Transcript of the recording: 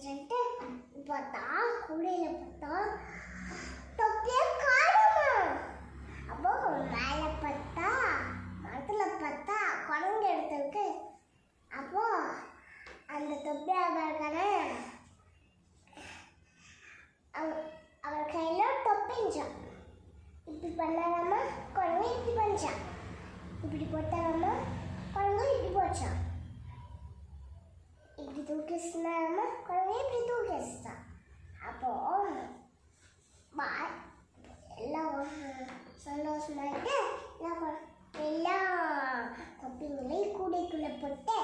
சொல்லிட்டு பார்த்தா கூடையில பார்த்தா தொப்பியே காணுமா. அப்போ மேல பார்த்தா மரத்துல பார்த்தா குரங்கு எடுத்திருக்கு. அப்போ அந்த தொப்பி அவர்கான அவர் கையில தொப்பிஞ்சான். இப்படி பண்ணாராமா குரங்கு இப்படி பண்ணிச்சான். இப்படி போட்டாராமா குரங்கு இப்படி போச்சான். இப்படி தூக்கிச்சுனாராமா குரங்கு இப்படி தூக்கிச்சான். அப்போ எல்லாம் சந்தோஷமாயிட்டு எல்லா தொப்பிங்களையும் கூடைக்குள்ள போட்டு